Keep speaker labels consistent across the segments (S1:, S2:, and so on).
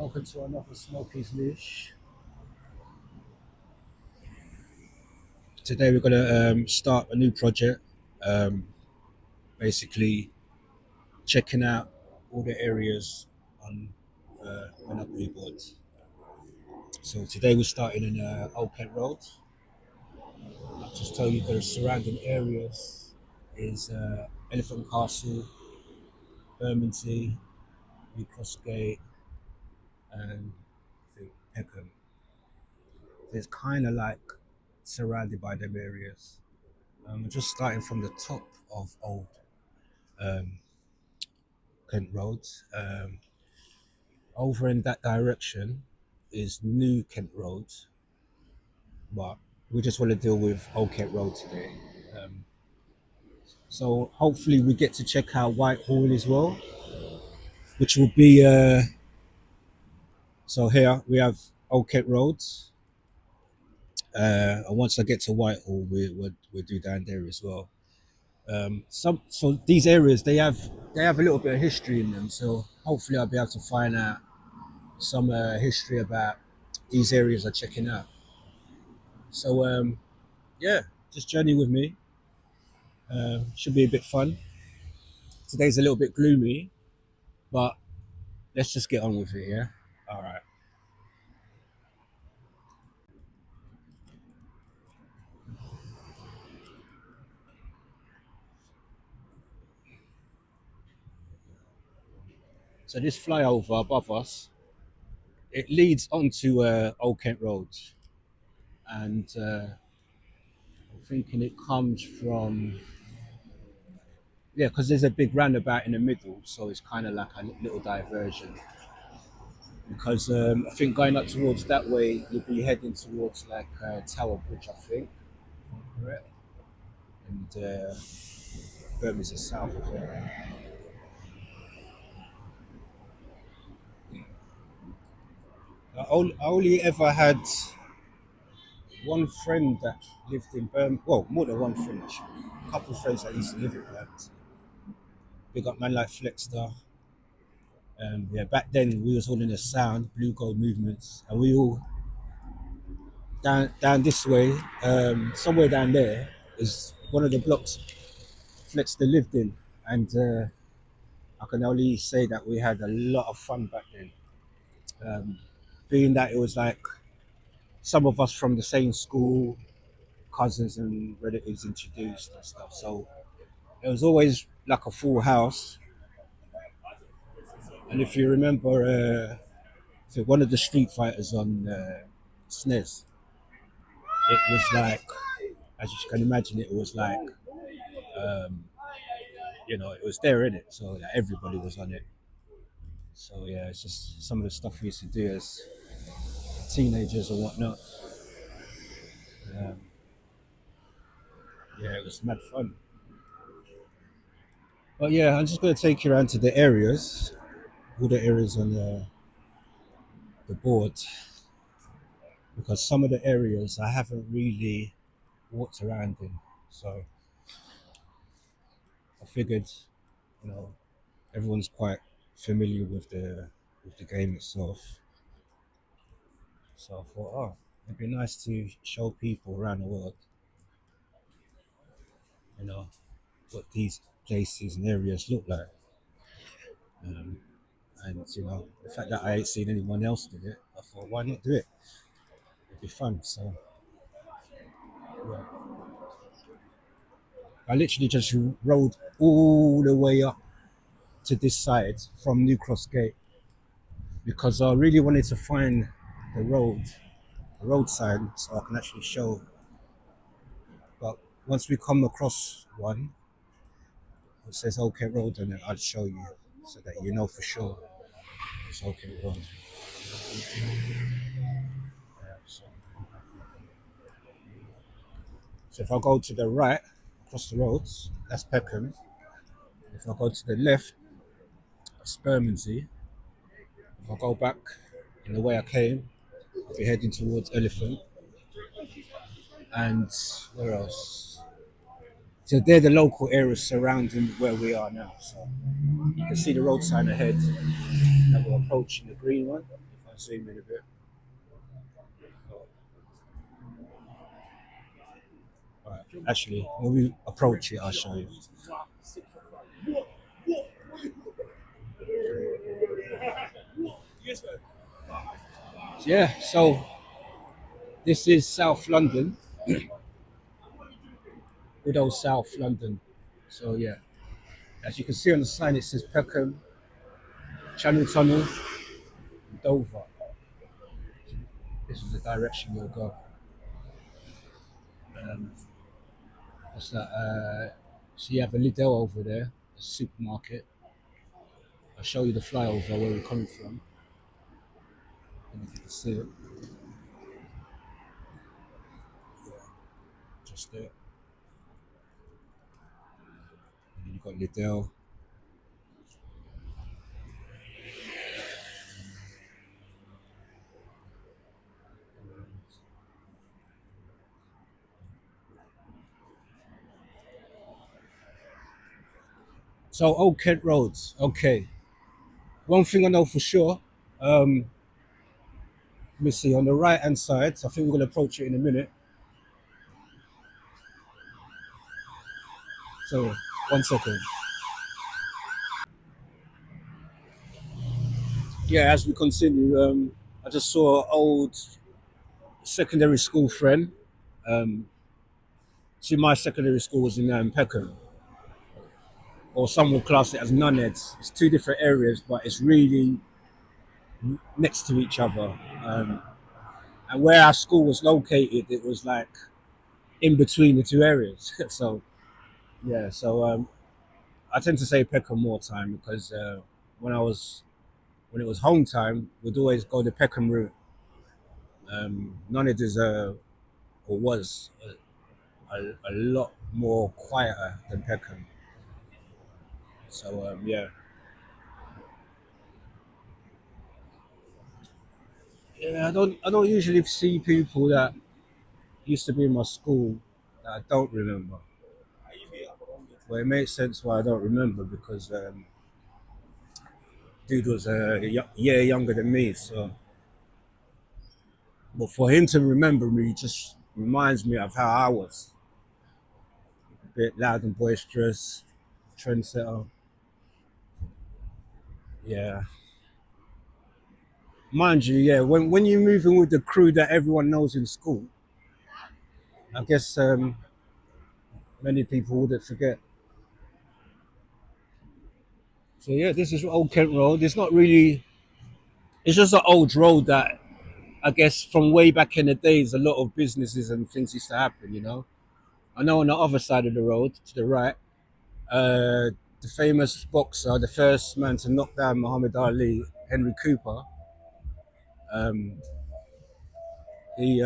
S1: Welcome to another Smokey's Niche. Today we're gonna start a new project. Um, Basically, checking out all the areas on Monopoly board. So today we're starting in Old Kent Road. I'll just tell you the surrounding areas is Elephant Castle, Bermondsey, New Cross Gate, and I think Peckham. So it's kind of like surrounded by them areas. We're just starting from the top of Old um, Kent Road. Over in that direction is New Kent Road, but we just want to deal with Old Kent Road today. Um, so hopefully we get to check out Whitehall as well, which will be so here we have Old Kent Road. And once I get to Whitehall, we'll do down there as well. So these areas they have a little bit of history in them. So hopefully I'll be able to find out some history about these areas I'm checking out. So yeah, just journey with me. Should be a bit fun. Today's a little bit gloomy, but let's just get on with it. Yeah. All right. So this flyover above us, it leads onto Old Kent Road, and I'm thinking it comes from yeah, because there's a big roundabout in the middle, so it's kind of like a little diversion. Because I think going up towards that way, you'll be heading towards like Tower Bridge, I think. If I'm correct. And Birmingham south of it. I only ever had one friend that lived in Birmingham. Well, more than one friend actually. A couple of friends that used to live in Birmingham. Big up man like Flexter. Yeah, back then we was all in the sound, blue gold movements, and we all down this way, somewhere down there is one of the blocks Flexter lived in, and I can only say that we had a lot of fun back then. Um, Being that it was like some of us from the same school, cousins and relatives introduced and stuff. So it was always like a full house. And if you remember, one of the Street Fighters on SNES, it was like, as you can imagine, it was like, um, it was there in it. So like, everybody was on it. So yeah, it's just some of the stuff we used to do as teenagers and whatnot. Um, yeah, it was mad fun. But yeah, I'm just going to take you around to the areas, all the areas on the board, because some of the areas I haven't really walked around in. So I figured, you know, everyone's quite familiar with the game itself. So I thought, oh, it'd be nice to show people around the world, you know, what these places and areas look like. Um, and the fact that I ain't seen anyone else do it, I thought, why not do it? It'd be fun. So yeah. I literally just rode all the way up to this side from New Cross Gate because I really wanted to find the road, the road sign, so I can actually show. But once we come across one, it says OK Road, and then I'll show you so that you know for sure it's OK Road. Yeah, so if I go to the right, across the roads, that's Peckham. If I go to the left, it's Bermondsey. If I go back in the way I came, I'll be heading towards Elephant. And where else? So they're the local areas surrounding where we are now. So you can see the road sign ahead that we're approaching the green one. zoom in a bit. Right. Actually, when we approach it, I'll show you. Yeah, so this is South London, good old South London. So yeah, as you can see on the sign, it says Peckham, Channel Tunnel, Dover. This is the direction we'll go. Um, what's that? So you have a Lidl over there, a supermarket. I'll show you the flyover where we're coming from. And if you can see it, just there. And then you've got Lidl. So Old Kent Roads. Okay. One thing I know for sure. Let me see on the right hand side. So I think we're gonna approach it in a minute. So 1 second. Yeah, as we continue, I just saw an old secondary school friend. Um, see, my secondary school was in Peckham, or some will class it as Nunheads. It's two different areas, but it's really next to each other. And where our school was located, it was like in between the two areas. So yeah, so I tend to say Peckham more time because when I was when it was home time, we'd always go the Peckham route. Nunheads is or was a lot more quieter than Peckham. So yeah, yeah. I don't usually see people that used to be in my school that I don't remember. Well, it makes sense why I don't remember because dude was a year younger than me. So, but for him to remember me just reminds me of how I was. A bit loud and boisterous, trendsetter. Yeah, mind you, yeah. When you're moving with the crew that everyone knows in school, I guess many people wouldn't forget. So yeah, this is Old Kent Road. It's not really. It's just an old road that I guess from way back in the days, a lot of businesses and things used to happen. I know on the other side of the road, to the right, the famous boxer, the first man to knock down Muhammad Ali, Henry Cooper. Um, he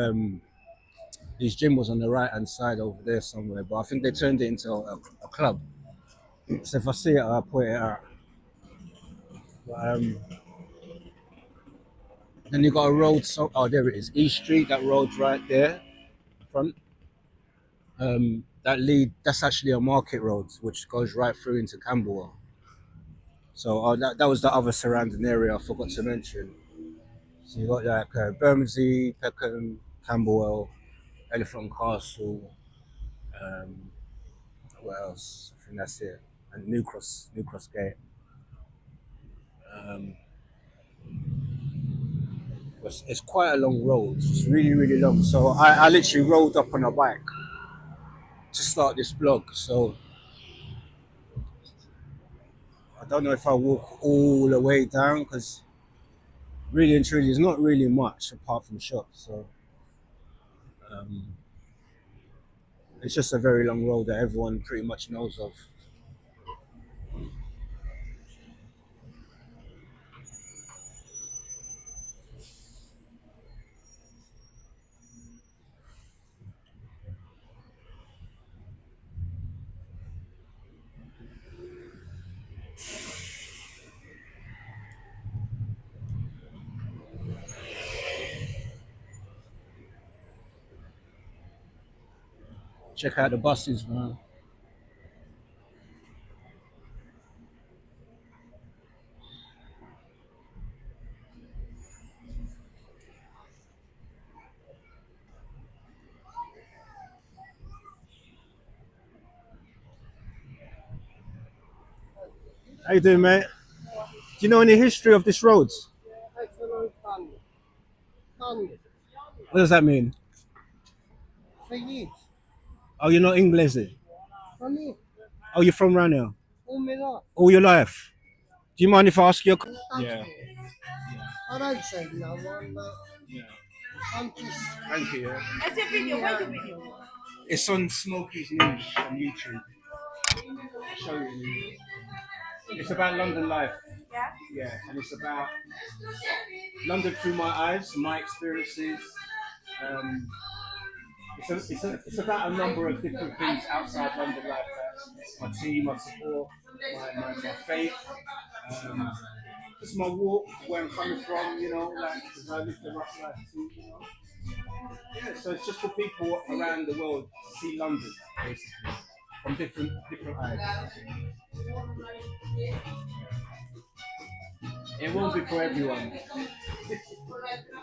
S1: his gym was on the right hand side over there somewhere, but I think they turned it into a club. So if I see it, I'll point it out. But, then you got a road. So oh, there it is, East Street. That road's right there, front. That lead. That's actually a market road, which goes right through into Camberwell. So that was the other surrounding area I forgot to mention. So you got like Bermondsey, Peckham, Camberwell, Elephant and Castle. Um, what else? I think that's it. And New Cross Gate. Um, it's quite a long road. It's really, really long. So I literally rolled up on a bike to start this blog. So I don't know if I walk all the way down because really and truly, there's not really much apart from shops. So um, it's just a very long road that everyone pretty much knows of. Check out the buses, man. How you doing, mate? Do you know any history of this road? What does that mean? Oh, you're not English, eh? Oh, you're from around here? All your life? Do you mind if I ask you? Yeah. Yeah. Thank you. Yeah. It's on Smokey's News on YouTube. I'll show you. It's about London life. Yeah, and it's about London through my eyes, my experiences. Um, it's about a number of different things outside London life. My team, my support, my faith, um, just my walk, where I'm coming from, like, because I lived a rough life too, Yeah, so it's just for people around the world to see London, basically, from different eyes. It won't be for everyone.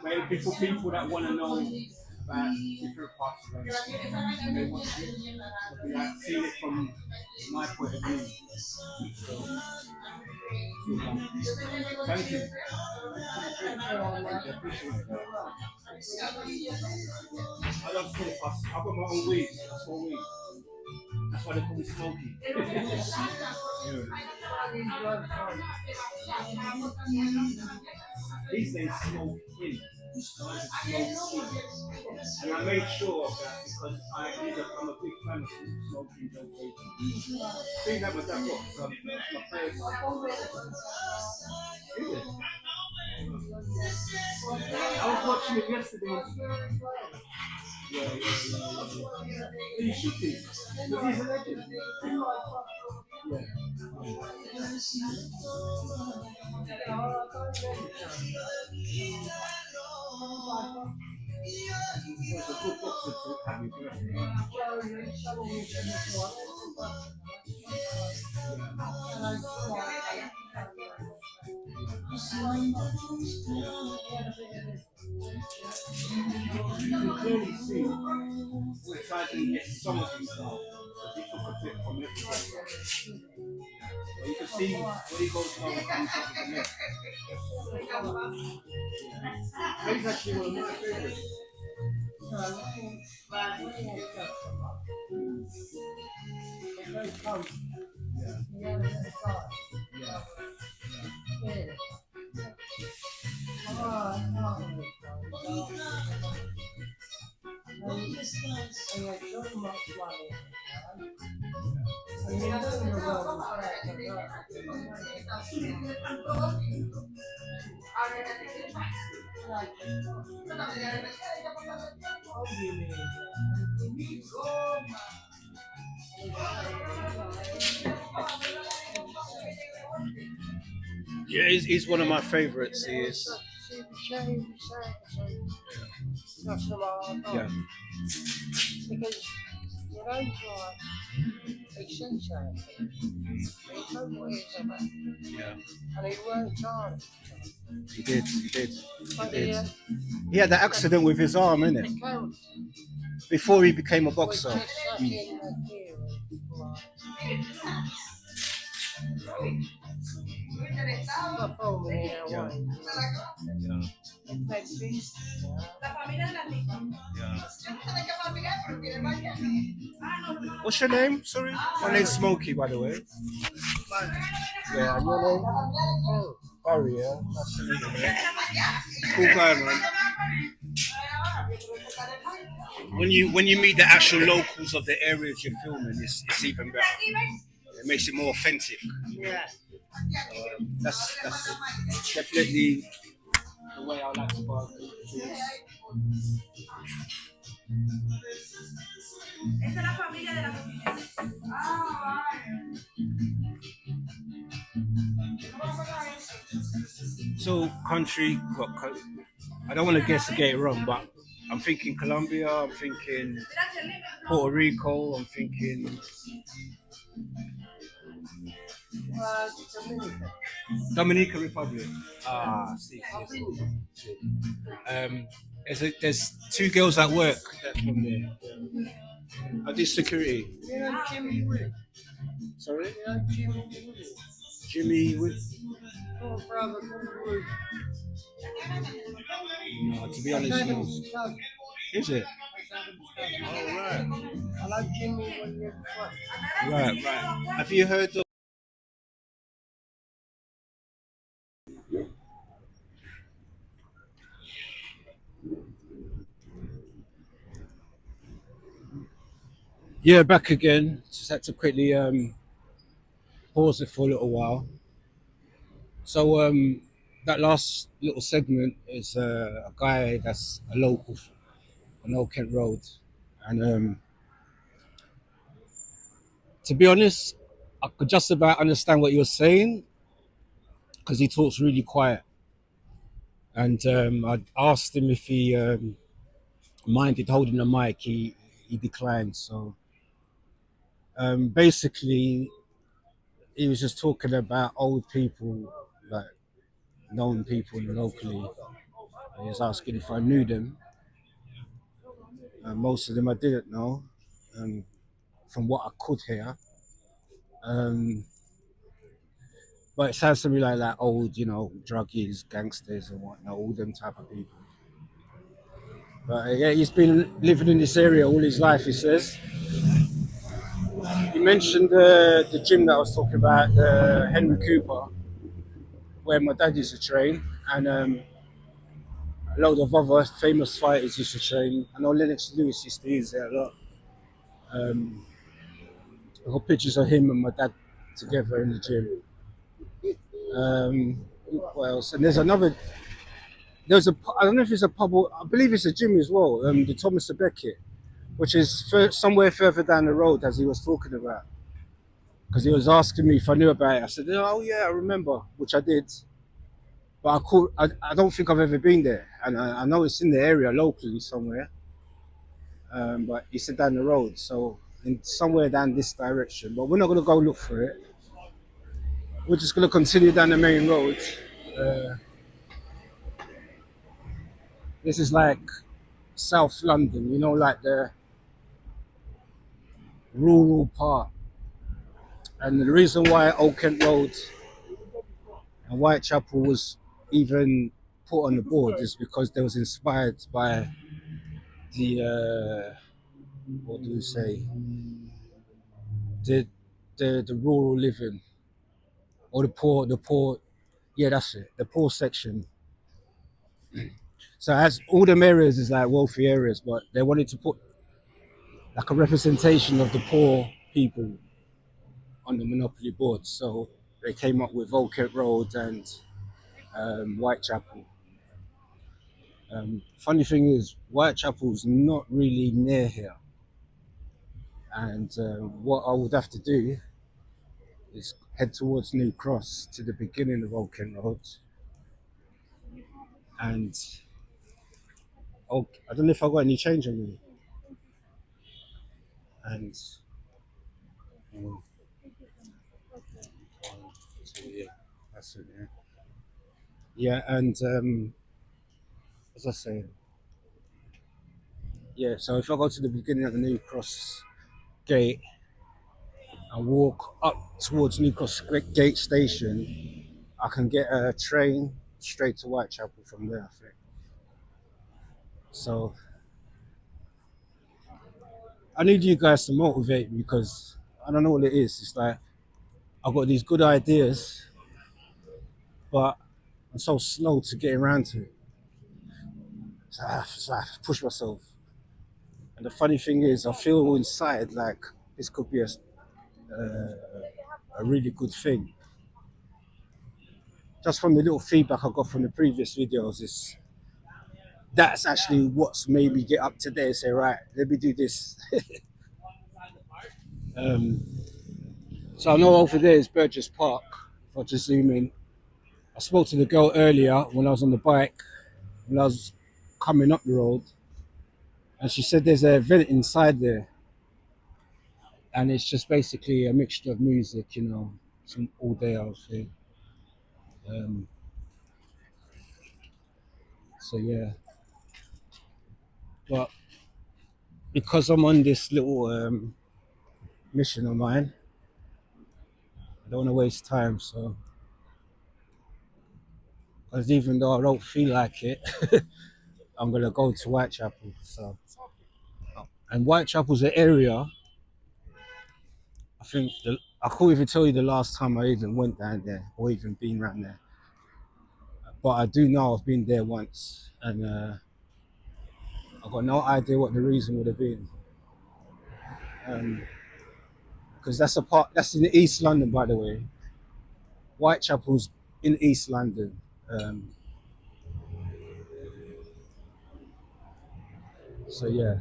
S1: But it'll be for people that want to know about different parts of London. They want to be like seeing it from my point of view. So, thank you. I appreciate it. I love smoke. I've got my own weed. I smoke weed. That's why they call me Smokey. These days, smoke in. Smoke in. And I made sure of that because I'm a big fan of smoking Joe Baker. I think that was that book. So that's my first. Is it? I was watching it yesterday. Yeah. You should be. But he's a legend. Yeah. It's a good book to have you You can clearly see we're trying to get some of these stuff, but he took a bit from everything. But you can see when he goes down, it comes up with the left. He's actually one of my favorites. Yeah, he's one of my favorites. He is. Yeah. Yeah. He did. He did. He did. He had that accident with his arm, innit? Before he became a boxer. Yeah. What's your name? Sorry? My name's Smokey, by the way. Yeah, and your name? Barry, yeah? Nice to meet you, man. Cool guy, man. When you meet the actual locals of the areas you're filming, it's even better. It makes it more authentic. Yeah. That's definitely the way I like to buy things. So country, I don't want to guess to get it wrong, but I'm thinking Colombia, I'm thinking Puerto Rico, I'm thinking Dominican Republic. See. There's two girls at work that from there. I do security. Sorry? Jimmy, no, to be honest, no. Is it? Oh, right. I like Jimmy when you're right, right. Have you heard of? Yeah, back again. Just had to quickly pause it for a little while. So that last little segment is a guy that's a local on Old Kent Road, and to be honest, I could just about understand what he was saying because he talks really quiet. And I asked him if he minded holding the mic. He declined. So basically, he was just talking about old people, like known people locally. He was asking if I knew them. Most of them I didn't know, um, from what I could hear. Um, but it sounds to me like that old, druggies, gangsters, and whatnot, all them type of people. But yeah, he's been living in this area all his life. He says. He mentioned the gym that I was talking about, Henry Cooper, where my dad used to train, and a load of other famous fighters used to train. I know Lennox Lewis used to use it a lot. Um, I got pictures of him and my dad together in the gym. What else? And there's a, I don't know if it's a pub or, I believe it's a gym as well, the Thomas à Becket, which is somewhere further down the road as he was talking about. Because he was asking me if I knew about it. I said, oh yeah, I remember, which I did. But I don't think I've ever been there. And I know it's in the area locally somewhere. But it's down the road. So in somewhere down this direction. But we're not going to go look for it. We're just going to continue down the main road. Uh, this is like South London, like the rural part. And the reason why Old Kent Road and Whitechapel was even put on the board is because they was inspired by the what do we say, the the rural living, or the poor, yeah, that's it, the poor section. So as all them areas is like wealthy areas, but they wanted to put like a representation of the poor people on the monopoly board. So they came up with Old Kent Road and Whitechapel. Funny thing is, Whitechapel's not really near here, and what I would have to do is head towards New Cross to the beginning of Old Kent Road, and I don't know if I got any change on me, and um, so yeah, that's it. Yeah, yeah, and as I say, yeah. So if I go to the beginning of the New Cross gate and walk up towards New Cross Gate Station, I can get a train straight to Whitechapel from there, I think. So I need you guys to motivate me because I don't know what it is. It's like I've got these good ideas, but I'm so slow to get around to it. So I have to push myself. And the funny thing is, I feel inside like this could be a really good thing. Just from the little feedback I got from the previous videos, that's actually what's made me get up today and say, right, let me do this. um, so I know over there is Burgess Park. If I just zoom in, I spoke to the girl earlier when I was on the bike, when I was coming up the road, and she said there's an event inside there, and it's just basically a mixture of music, some all day I think. Um, so yeah, but because I'm on this little mission of mine, I don't want to waste time. So because even though I don't feel like it, I'm gonna go to Whitechapel. So, and Whitechapel's an area. I can't even tell you the last time I even went down there or even been around there. But I do know I've been there once, and I've got no idea what the reason would have been. Because that's a part that's in East London, by the way. Whitechapel's in East London. Um, so yeah.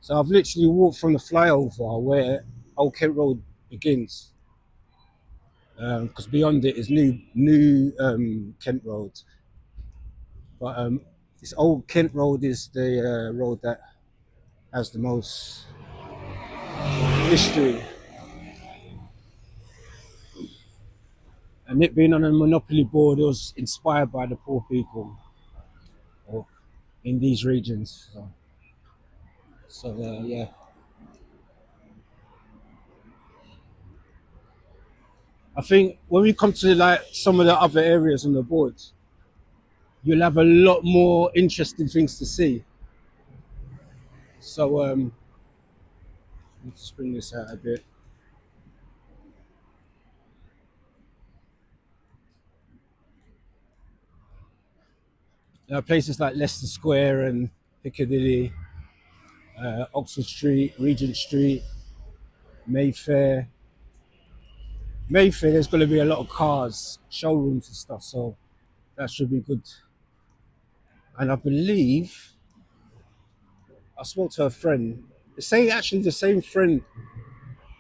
S1: So I've literally walked from the flyover where Old Kent Road begins, because beyond it is New Kent Road. But this Old Kent Road is the road that has the most history, and it being on a monopoly board, it was inspired by the poor people or in these regions. So yeah, I think when we come to like some of the other areas on the board, you'll have a lot more interesting things to see. So let's bring this out a bit. Places like Leicester Square and Piccadilly, Oxford Street, Regent Street, Mayfair. Mayfair, there's going to be a lot of cars, showrooms and stuff, so that should be good. And I believe I spoke to a friend, actually the same friend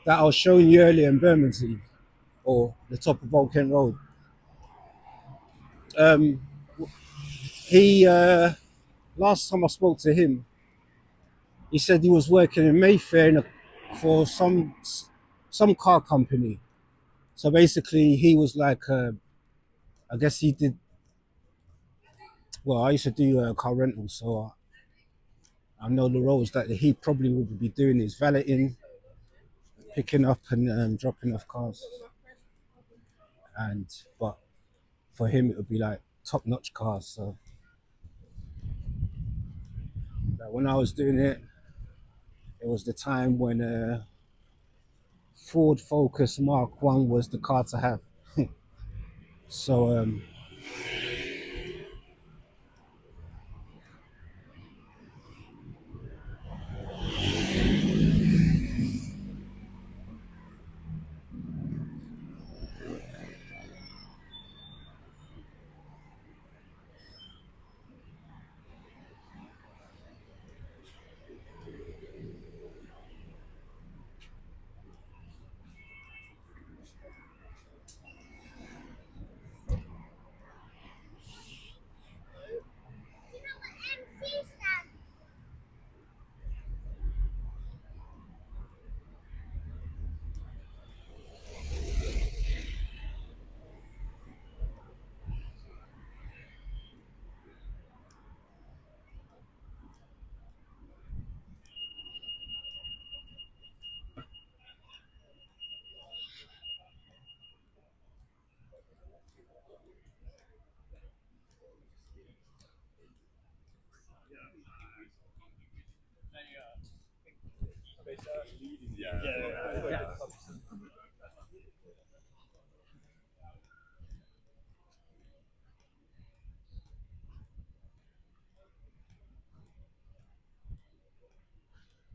S1: that I was showing you earlier in Bermondsey, or the top of Old Kent Road. Um, he last time I spoke to him, he said he was working in Mayfair for some car company. So basically, he was like, I guess he did. Well, I used to do car rental, so I know the roles that he probably would be doing is valeting, picking up and dropping off cars. And but for him, it would be like top-notch cars. So like, when I was doing it, it was the time when Ford Focus Mark One was the car to have. So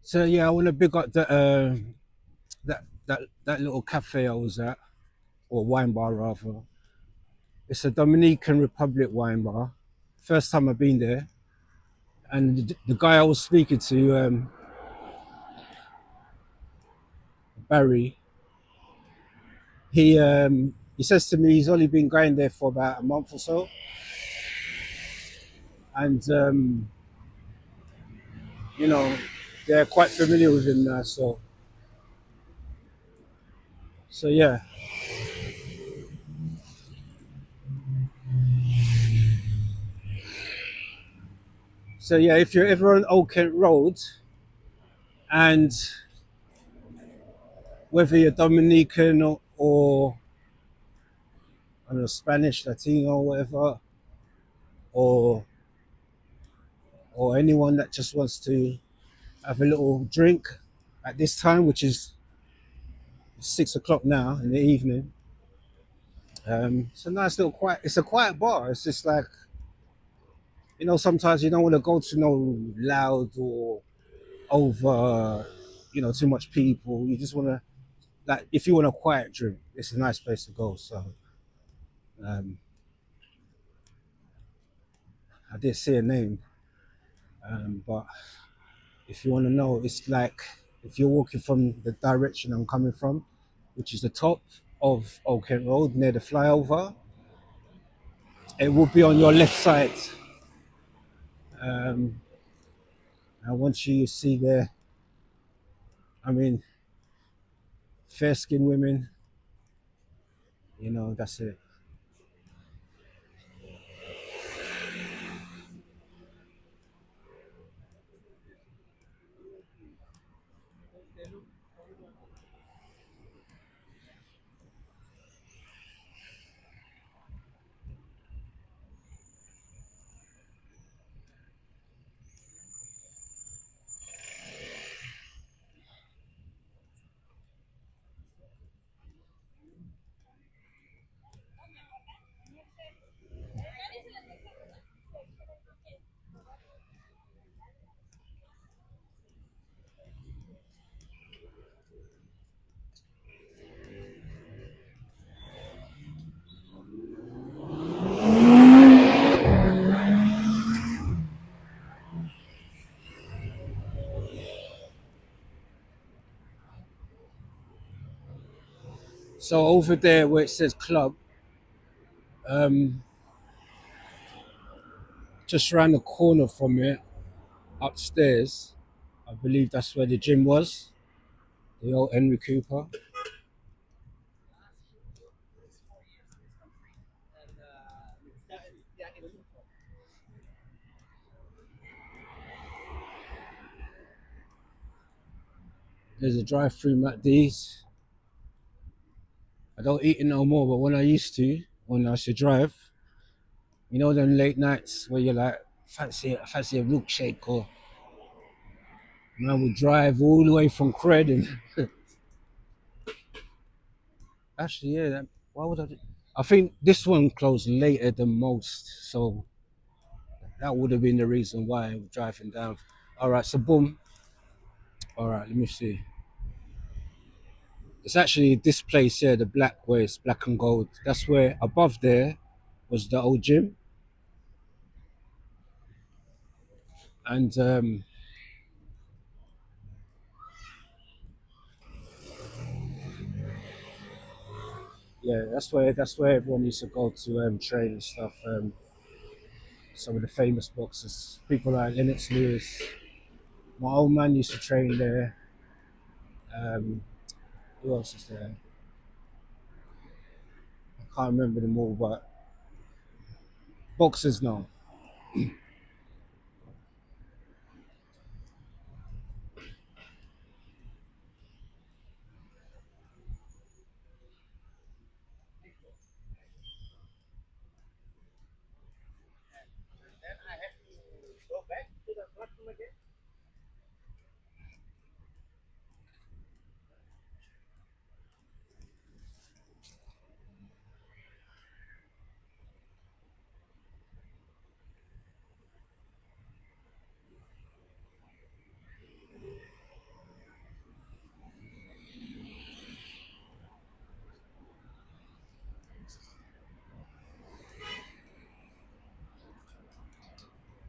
S1: so yeah, I want to big up that little cafe I was at, or wine bar rather. It's a Dominican Republic wine bar. First time I've been there, and the guy I was speaking to, Barry, he says to me he's only been going there for about a month or so, and you know they're quite familiar with him now. So yeah, so yeah, if you're ever on Old Kent Road and whether you're Dominican or I don't know, Spanish, Latino, whatever, or or anyone that just wants to have a little drink at this time, which is 6 o'clock now in the evening. It's a nice little quiet. It's a quiet bar. It's just like sometimes you don't want to go to no loud or over, too much people. You just want to like if you want a quiet drink, it's a nice place to go. So um, I did say a name, but if you want to know, it's like if you're walking from the direction I'm coming from, which is the top of Old Kent Road near the flyover, it will be on your left side. Um, and once you see there, I mean, fair skinned women, that's it. So over there where it says club, um, just around the corner from it, upstairs, I believe that's where the gym was, the old Henry Cooper. There's a drive-through McD's. I don't eat it no more, but when I used to, when I used to drive, them late nights where you're like, fancy a milkshake, or man would drive all the way from Croydon. Actually, yeah, why would I do? I think this one closed later than most, so that would have been the reason why I'm driving down. All right, so boom. All right, let me see. It's actually this place here, the black where it's black and gold. That's where above there was the old gym, and yeah, that's where everyone used to go to train and stuff. Some of the famous boxers, people like Lennox Lewis. My old man used to train there. Um, who else is there? I can't remember them all, but boxers now.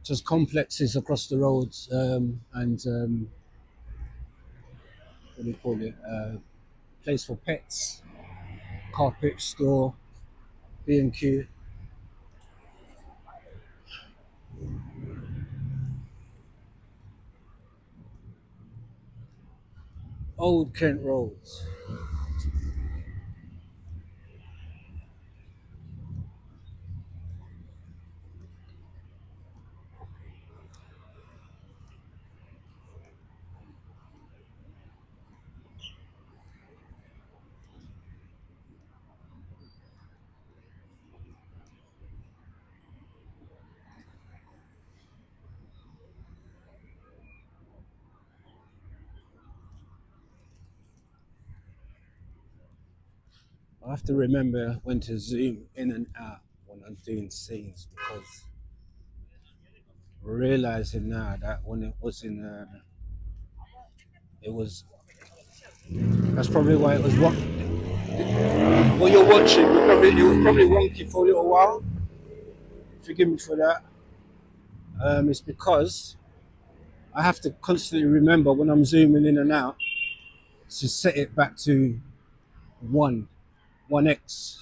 S1: Just complexes across the roads, and what do you call it? Place for pets, carpet store, B&Q. Old Kent Road. I have to remember when to zoom in and out when I'm doing scenes because realizing now that when it was in, it was that's probably why it was what you're watching. It was probably wonky for a little while. Forgive me for that. It's because I have to constantly remember when I'm zooming in and out to set it back to one, 1x,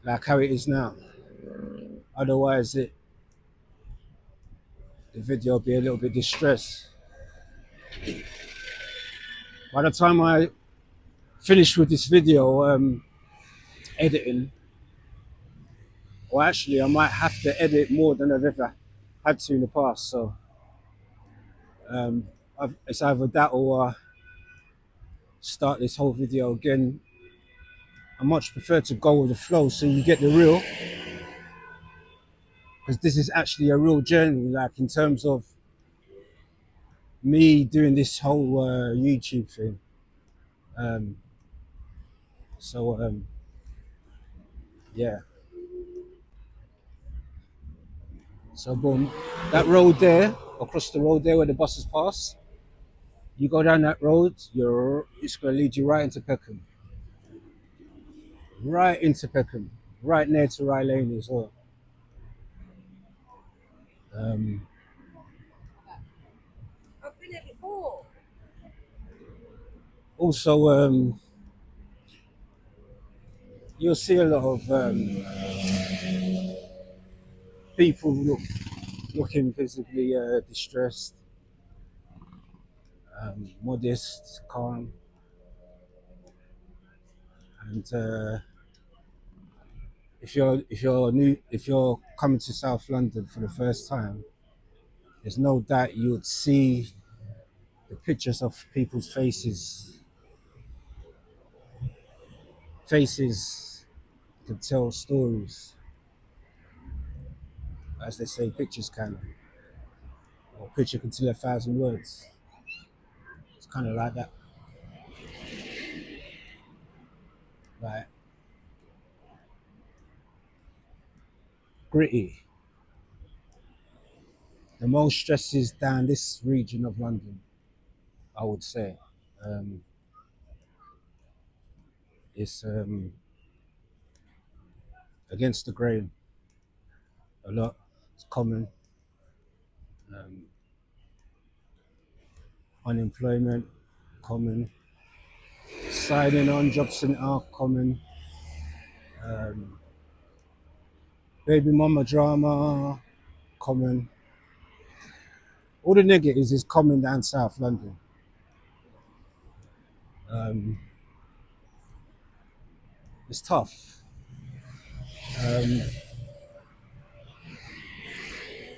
S1: like how it is now. Otherwise, the video will be a little bit distressed. By the time I finish with this video editing, or actually, I might have to edit more than I've ever had to in the past. So um, it's either that or start this whole video again. I much prefer to go with the flow so you get the real, because this is actually a real journey, like in terms of me doing this whole YouTube thing. Um, so yeah, so boom, that road there, across the road there where the buses pass, you go down that road, it's gonna lead you right into Peckham, right near to Rye Lane as well. Um, Also, you'll see a lot of people looking visibly distressed, modest, calm, and if you're coming to South London for the first time, there's no doubt you would see the pictures of people's faces can tell stories, as they say, pictures can, or a picture can tell 1,000 words. It's kind of like that, like gritty. The most stress is down this region of London, I would say. Um, it's against the grain a lot. It's common. Um, Unemployment, common. Signing on jobs centre, common. Um, Baby mama drama, common. All the negatives is common down South London. Um, it's tough. Um,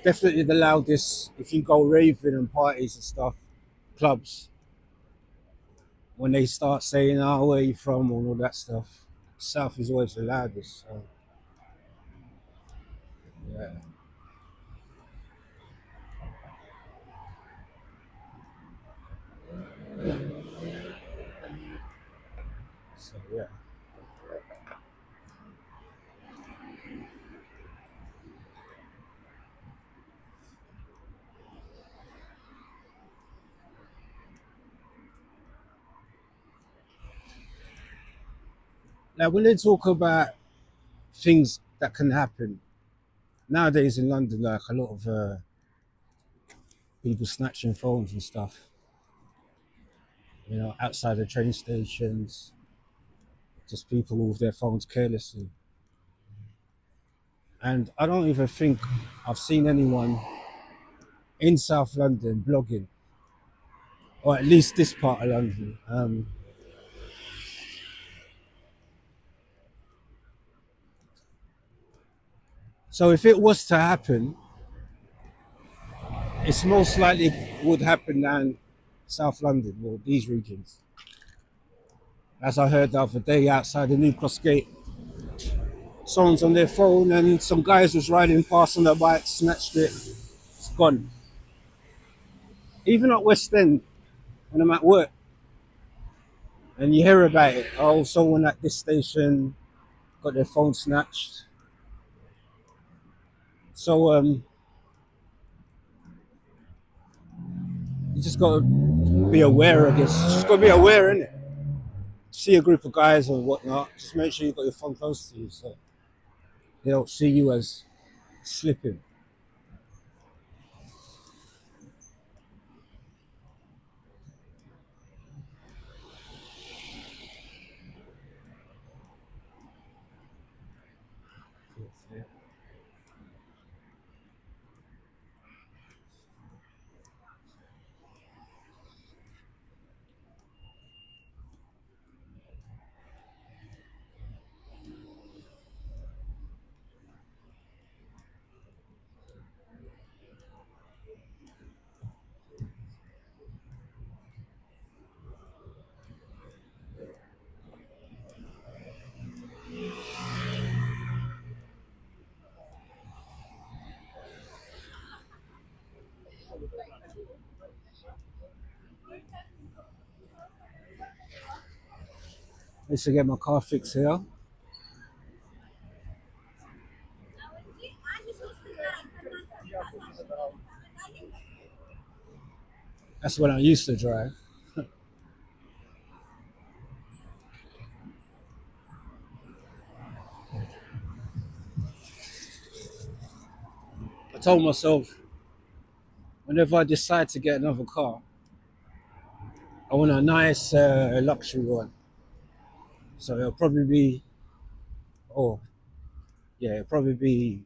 S1: Definitely the loudest if you go raving and parties and stuff, clubs, when they start saying, "Oh, where are you from?" and all that stuff. South is always the loudest. So, yeah. So yeah. Now when they talk about things that can happen nowadays in London, like a lot of people snatching phones and stuff, outside the train stations, just people with their phones carelessly. And I don't even think I've seen anyone in South London blogging, or at least this part of London. So if it was to happen, it's most likely would happen down South London or these regions. As I heard the other day outside the New Cross Gate, someone's on their phone and some guys was riding past on their bike, snatched it, it's gone. Even at West End, when I'm at work, and you hear about it. Oh, someone at this station got their phone snatched. So you just gotta be aware, I guess. Just gotta be aware, innit? See a group of guys or whatnot, just make sure you got your phone close to you so they don't see you as slipping. I used to get my car fixed here. That's when I used to drive. I told myself whenever I decide to get another car, I want a nice luxury one. So it'll probably be, oh yeah, it'll probably be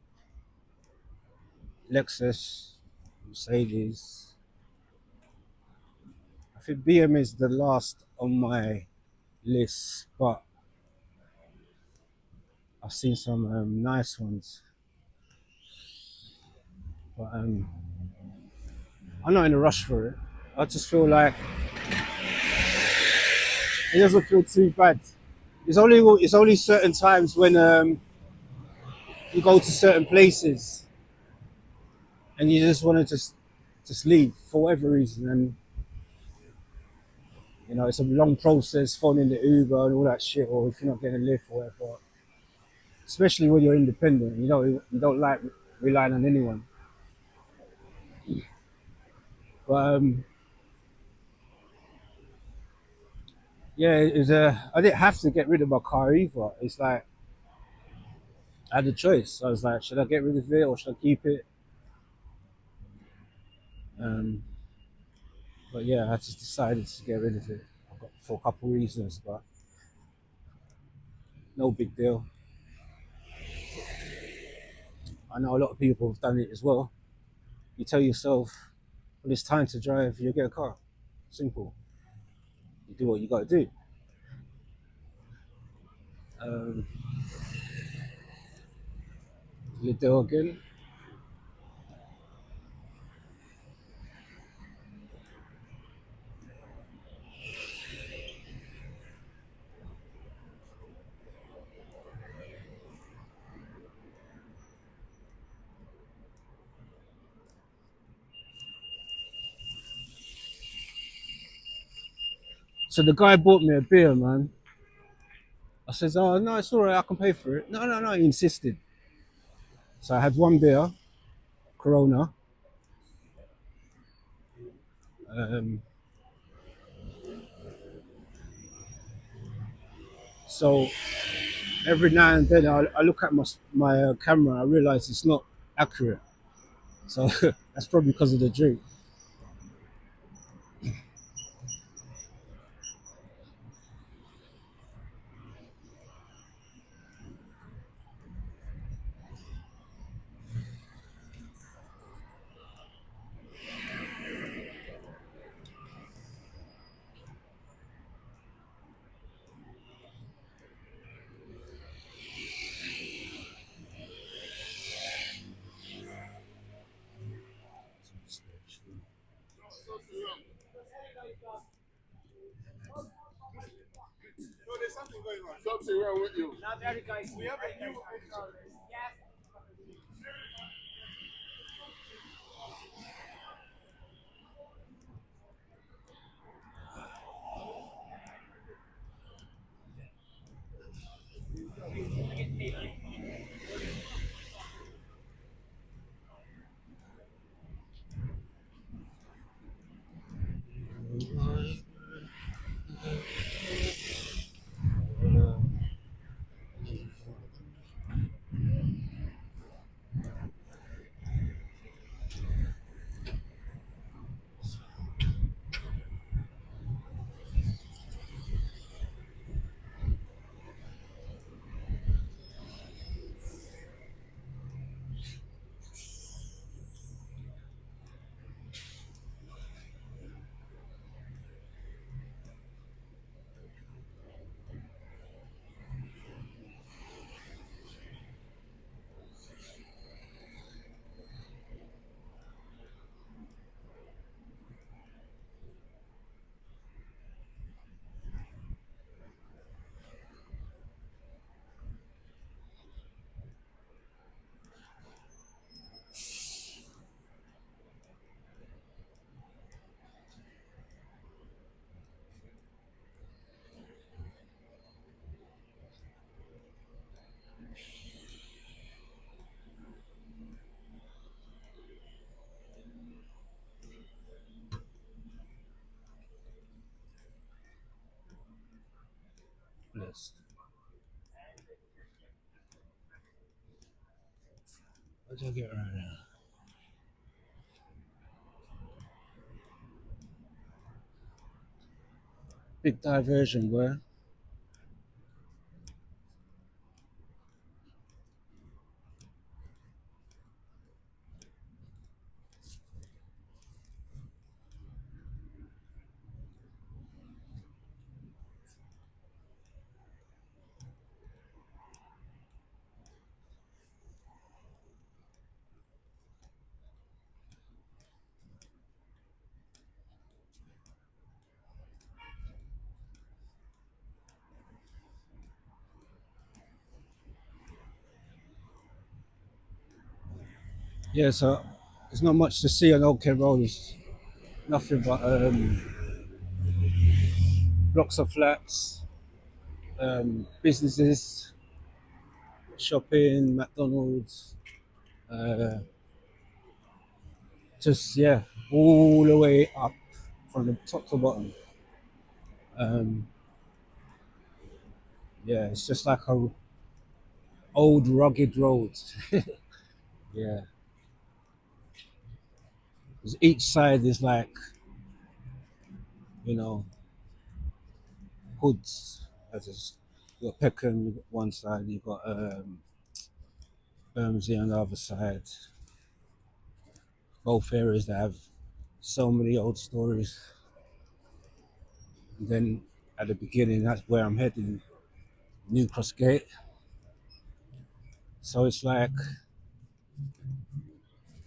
S1: Lexus, Mercedes. I think BM is the last on my list, but I've seen some nice ones. But I'm not in a rush for it. I just feel like it doesn't feel too bad. It's only certain times when you go to certain places and you just want to just leave for whatever reason, and it's a long process phoning the Uber and all that shit, or if you're not getting a lift or whatever. Especially when you're independent, you don't like relying on anyone. But yeah, I didn't have to get rid of my car either. It's like I had a choice. I was like, should I get rid of it or should I keep it? Um, but yeah, I just decided to get rid of it for a couple of reasons, but no big deal. I know a lot of people have done it as well. You tell yourself, when it's time to drive, you get a car. Simple. You do what you got to do. Um, Liddell again. So the guy bought me a beer, man. I says, oh no, it's all right, I can pay for it. No, no, no, he insisted. So I had one beer, Corona. Um, so every now and then I look at my camera, I realize it's not accurate. So that's probably because of the drink.
S2: Something wrong with you.
S1: first. What did I get right now? Big diversion, boy. Yeah, so there's not much to see on Old Kent Road. It's nothing but blocks of flats, businesses, shopping, McDonald's, uh, just yeah, all the way up from the top to bottom. Um, yeah, it's just like a old rugged road. Yeah, 'cause each side is like you know hoods. You got Peckham, you got one side, you got Bermondsey on the other side. Both areas that have so many old stories. And then at the beginning, that's where I'm heading, New Cross Gate. So it's like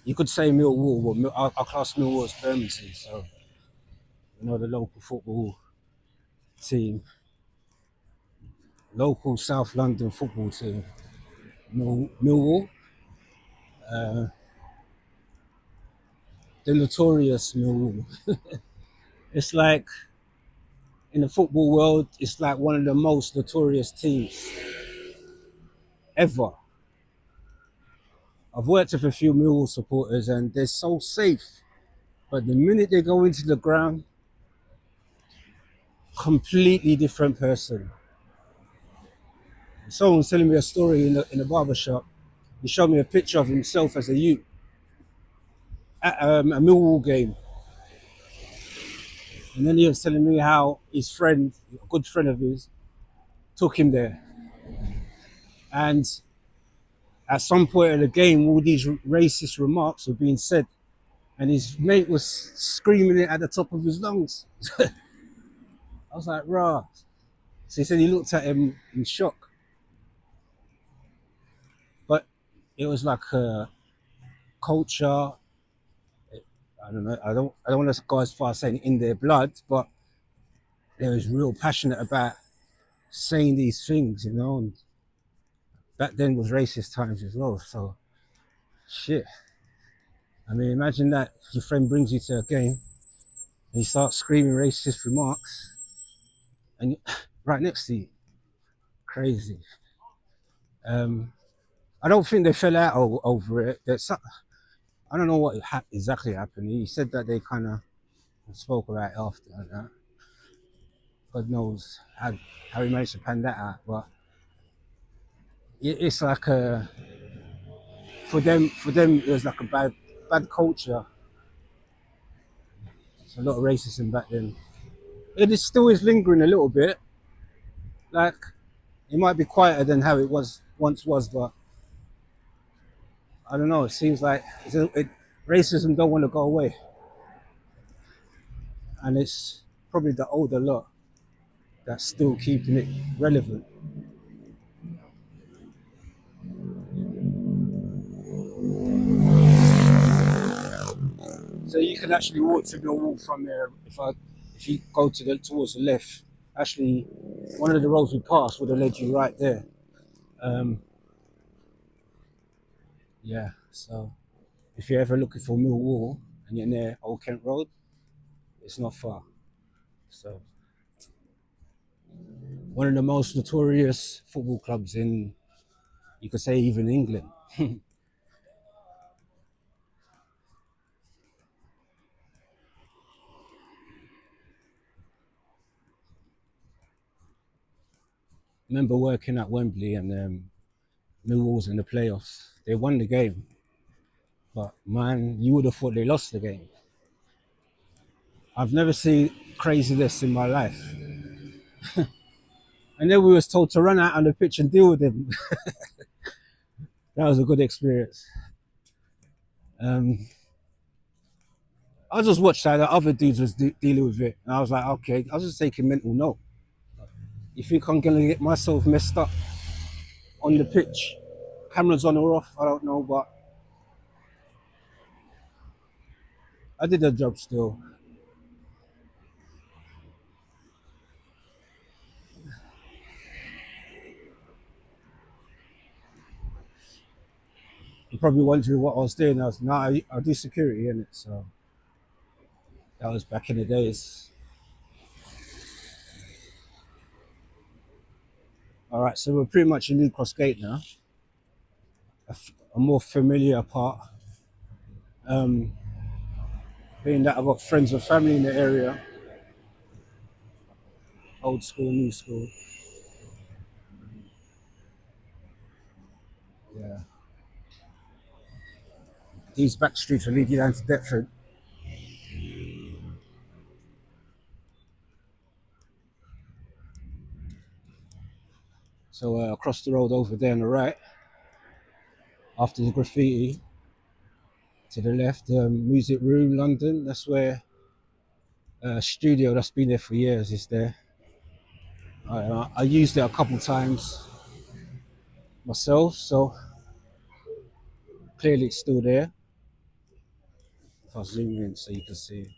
S1: you could say Millwall, but I class Millwall as Bermondsey. So the local football team, local South London football team, Millwall, uh, the notorious Millwall. It's like in the football world, it's like one of the most notorious teams ever. I've worked with a few Millwall supporters, and they're so safe. But the minute they go into the ground, completely different person. Someone was telling me a story in a barber shop. He showed me a picture of himself as a youth at a Millwall game, and then he was telling me how his friend, a good friend of his, took him there, and at some point in the game, all these racist remarks were being said, and his mate was screaming it at the top of his lungs. I was like, "Rah!" So he said he looked at him in shock, but it was like a culture. I don't know. I don't want to go as far as saying in their blood, but they was real passionate about saying these things, And back then was racist times as well. So shit. I mean, imagine that your friend brings you to a game and you start screaming racist remarks, and right next to you, crazy. Um, I don't think they fell out over it. I don't know what exactly happened. He said that they kind of spoke about it after that. God knows how he managed to pan that out, but it's like a for them it was like a bad culture. It's a lot of racism back then. It is still is lingering a little bit. Like it might be quieter than how it was once was, but I don't know. It seems like racism don't want to go away, and it's probably the older lot that's still keeping it relevant. So you can actually walk to the wall from there. If you go towards the left, actually, one of the roads we passed would have led you right there. Um, yeah. So if you're ever looking for Millwall and you're near Old Kent Road, it's not far. So one of the most notorious football clubs in, you could say, even England. remember working at Wembley and Millwall was in the playoffs. They won the game, but man, you would have thought they lost the game. I've never seen craziness in my life. And then we was told to run out on the pitch and deal with them. That was a good experience. Um, I just watched how the other dudes was dealing with it, and I was like, okay, I was just taking mental note. You think I'm gonna get myself messed up on the pitch? Cameras on or off, I don't know, but I did the job still. You're probably wondering what I was doing. I was I do security in it, so that was back in the days. All right, so we're pretty much in New Cross Gate now. A more familiar part, um, being that I've got friends and family in the area, old school, new school. Yeah, these back streets will lead you down to Deptford. So across the road over there on the right, after the graffiti, to the left, Music Room London. That's where studio that's been there for years is there. I used it a couple times myself, so clearly it's still there. If I zoom in so you can see.